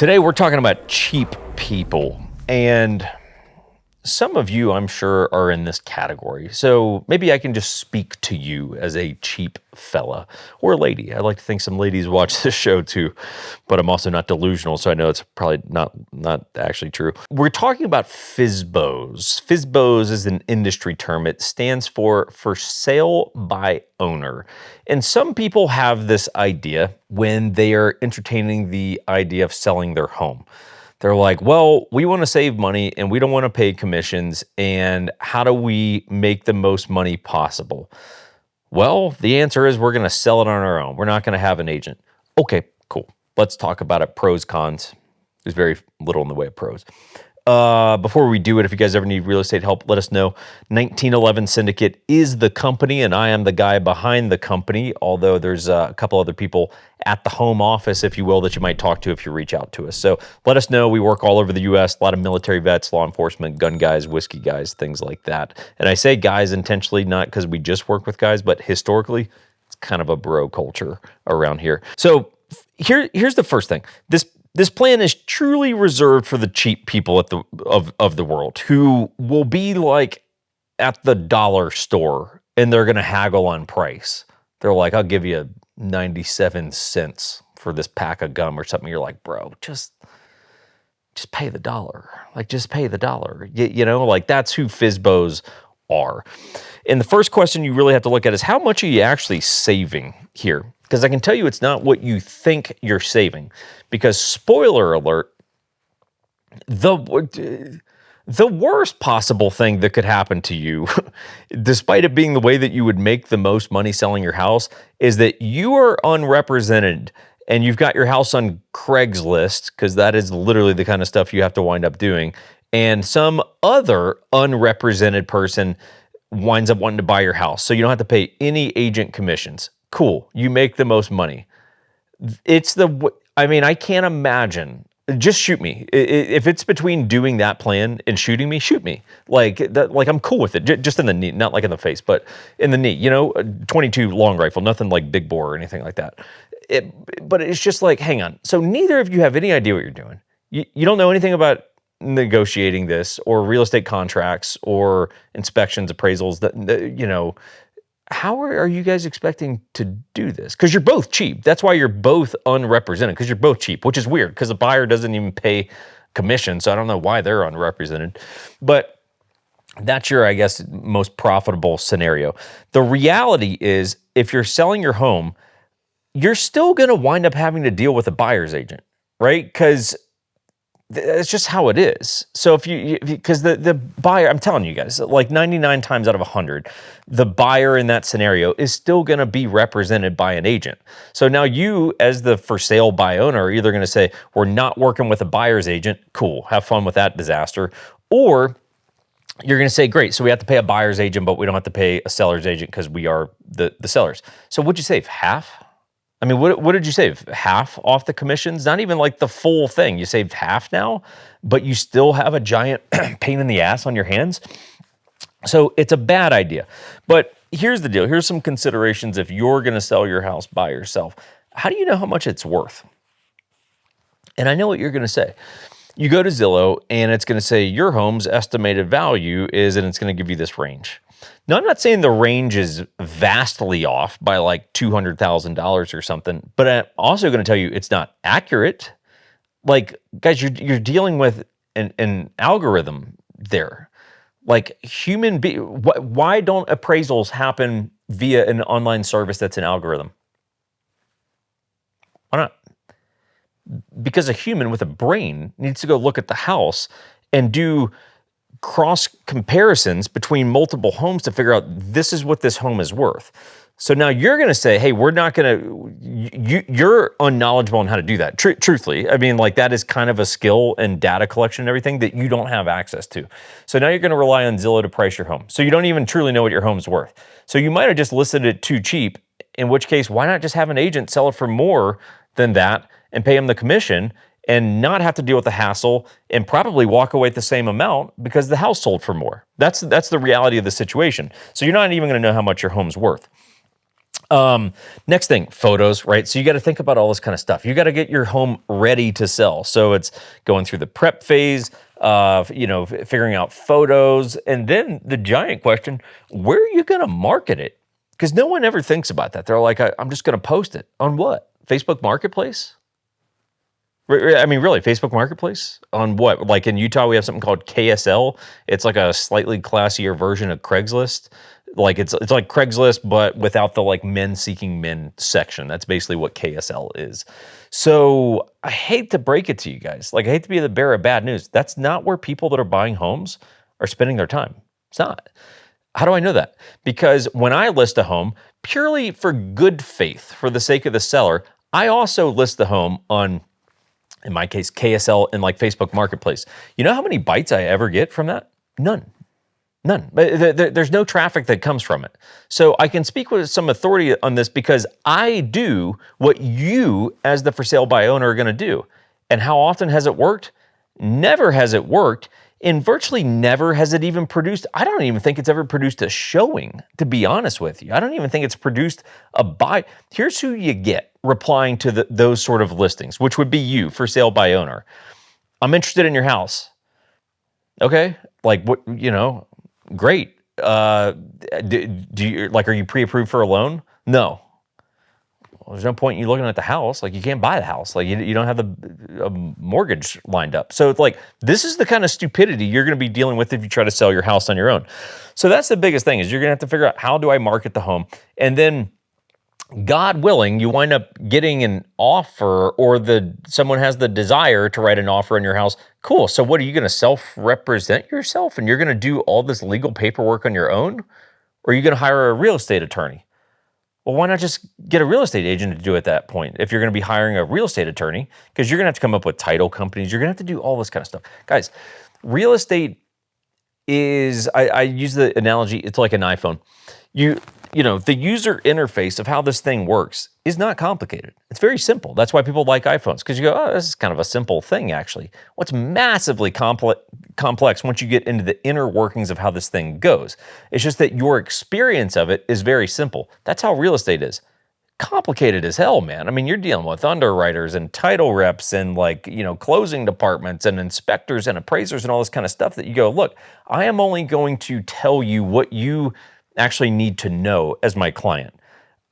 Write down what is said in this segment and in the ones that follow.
Today we're talking about cheap people, and some of you, I'm sure, are in this category. So maybe I can just speak to you as a cheap fella or lady. I like to think some ladies watch this show too, but I'm also not delusional, so I know it's probably not actually true. We're talking about FSBOs. FSBOs is an industry term. It stands for sale by owner. And some people have this idea when they are entertaining the idea of selling their home. They're like, well, we want to save money and we don't want to pay commissions. And how do we make the most money possible? Well, the answer is we're going to sell it on our own. We're not going to have an agent. Okay, cool. Let's talk about it. Pros, cons. There's very little in the way of pros. Before we do it, if you guys ever need real estate help, let us know. 1911 Syndicate is the company, and I am the guy behind the company, although there's a couple other people at the home office, if you will, that you might talk to if you reach out to us. So let us know. We work all over the U.S., a lot of military vets, law enforcement, gun guys, whiskey guys, things like that. And I say guys intentionally, not because we just work with guys, but historically, it's kind of a bro culture around here. So here's the first thing. This plan is truly reserved for the cheap people of the world who will be like at the dollar store and they're going to haggle on price. They're like, I'll give you 97 cents for this pack of gum or something. You're like, bro, just pay the dollar. Like, just pay the dollar. You know, like that's who FSBOs are. And the first question you really have to look at is how much are you actually saving here? Because I can tell you it's not what you think you're saving. Because spoiler alert, the worst possible thing that could happen to you, despite it being the way that you would make the most money selling your house, is that you are unrepresented and you've got your house on Craigslist, because that is literally the kind of stuff you have to wind up doing, and some other unrepresented person winds up wanting to buy your house. So you don't have to pay any agent commissions. Cool. You make the most money. I can't imagine. Just shoot me. If it's between doing that plan and shooting me, shoot me. Like I'm cool with it. Just in the knee, not like in the face, but in the knee. You know, 22 long rifle, nothing like big bore or anything like that. But it's just like, hang on. So neither of you have any idea what you're doing. You don't know anything about negotiating this or real estate contracts or inspections, appraisals. How are you guys expecting to do this? Because you're both cheap. That's why you're both unrepresented, because you're both cheap, which is weird because the buyer doesn't even pay commission. So I don't know why they're unrepresented. But that's your, I guess, most profitable scenario. The reality is if you're selling your home, you're still going to wind up having to deal with a buyer's agent, right? Because it's just how it is. So because the buyer, I'm telling you guys, like 99 times out of 100, the buyer in that scenario is still going to be represented by an agent. So now you, as the for sale by owner, are either going to say, we're not working with a buyer's agent. Cool. Have fun with that disaster. Or you're going to say, great. So we have to pay a buyer's agent, but we don't have to pay a seller's agent because we are the sellers. So what'd you save? Half? I mean, what did you save? Half off the commissions? Not even like the full thing. You saved half now, but you still have a giant pain in the ass on your hands. So it's a bad idea. But here's the deal. Here's some considerations if you're going to sell your house by yourself. How do you know how much it's worth? And I know what you're going to say. You go to Zillow and it's going to say your home's estimated value is, and it's going to give you this range. Now, I'm not saying the range is vastly off by like $200,000 or something, but I'm also going to tell you it's not accurate. Like, guys, you're dealing with an algorithm there. Like why don't appraisals happen via an online service that's an algorithm? Why not? Because a human with a brain needs to go look at the house and do cross comparisons between multiple homes to figure out this is what this home is worth. So now you're going to say, hey, we're not going to, you're unknowledgeable on how to do that. Truthfully, I mean, like that is kind of a skill and data collection and everything that you don't have access to. So now you're going to rely on Zillow to price your home. So you don't even truly know what your home's worth. So you might have just listed it too cheap, in which case, why not just have an agent sell it for more than that and pay him the commission and not have to deal with the hassle and probably walk away at the same amount because the house sold for more. That's the reality of the situation. So you're not even going to know how much your home's worth. Next thing, photos, right? So you got to think about all this kind of stuff. You got to get your home ready to sell. So it's going through the prep phase, figuring out photos. And then the giant question, where are you going to market it? Because no one ever thinks about that. They're like, I'm just going to post it. On what? Facebook Marketplace? I mean, really, Facebook Marketplace? On what? Like in Utah, we have something called KSL. It's like a slightly classier version of Craigslist. Like it's like Craigslist, but without the like men seeking men section. That's basically what KSL is. So I hate to break it to you guys. Like I hate to be the bearer of bad news. That's not where people that are buying homes are spending their time. It's not. How do I know that? Because when I list a home, purely for good faith, for the sake of the seller, I also list the home on, in my case, KSL and like Facebook Marketplace. You know how many bites I ever get from that? None. But there's no traffic that comes from it. So I can speak with some authority on this because I do what you as the for sale by owner are going to do. And how often has it worked? Never has it worked. And virtually never has it even produced, I don't even think it's ever produced a showing, to be honest with you. I don't even think it's produced a buy. Here's who you get replying to those sort of listings, which would be you, for sale by owner. I'm interested in your house. Okay, like what, great. Do you, like, are you pre-approved for a loan? No. Well, there's no point in you looking at the house. Like, you can't buy the house. Like, you don't have a mortgage lined up. So it's like, this is the kind of stupidity you're going to be dealing with if you try to sell your house on your own. So that's the biggest thing, is you're going to have to figure out, how do I market the home? And then, God willing, you wind up getting an offer, or someone has the desire to write an offer on your house. Cool. So what, are you going to self-represent yourself and you're going to do all this legal paperwork on your own? Or are you going to hire a real estate attorney? Well, why not just get a real estate agent to do it at that point if you're going to be hiring a real estate attorney? Because you're going to have to come up with title companies. You're going to have to do all this kind of stuff. Guys, real estate is, I use the analogy, it's like an iPhone. The user interface of how this thing works is not complicated. It's very simple. That's why people like iPhones, because you go, oh, this is kind of a simple thing, actually. What's massively complex once you get into the inner workings of how this thing goes. It's just that your experience of it is very simple. That's how real estate is. Complicated as hell, man. I mean, you're dealing with underwriters and title reps and closing departments and inspectors and appraisers and all this kind of stuff that you go, look, I am only going to tell you what you actually need to know as my client.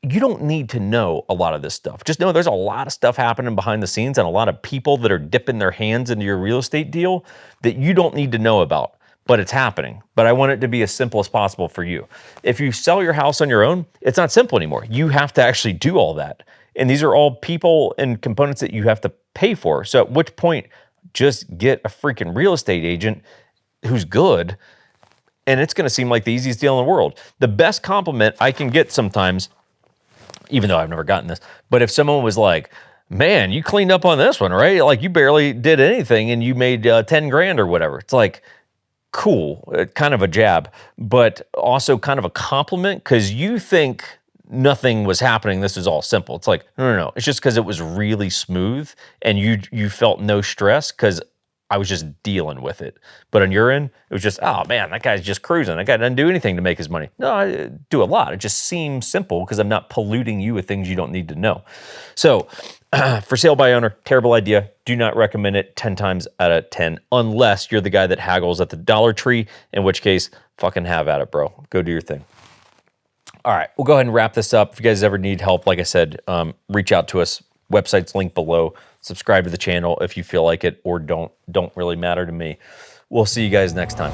You don't need to know a lot of this stuff. Just know there's a lot of stuff happening behind the scenes and a lot of people that are dipping their hands into your real estate deal that you don't need to know about, but it's happening. But I want it to be as simple as possible for you. If you sell your house on your own, it's not simple anymore. You have to actually do all that. And these are all people and components that you have to pay for. So at which point, just get a freaking real estate agent who's good, and it's going to seem like the easiest deal in the world. The best compliment I can get sometimes, even though I've never gotten this, but if someone was like, man, you cleaned up on this one, right? Like, you barely did anything and you made 10 grand or whatever. It's like, cool, kind of a jab, but also kind of a compliment, because you think nothing was happening. This is all simple. It's like, no. It's just because it was really smooth and you felt no stress because I was just dealing with it. But on your end, it was just, oh man, that guy's just cruising. That guy doesn't do anything to make his money. No, I do a lot. It just seems simple because I'm not polluting you with things you don't need to know. So for sale by owner, terrible idea. Do not recommend it 10 times out of 10, unless you're the guy that haggles at the Dollar Tree, in which case, fucking have at it, bro. Go do your thing. All right, we'll go ahead and wrap this up. If you guys ever need help, like I said, reach out to us. Website's linked below. Subscribe to the channel if you feel like it, or don't really matter to me. We'll see you guys next time.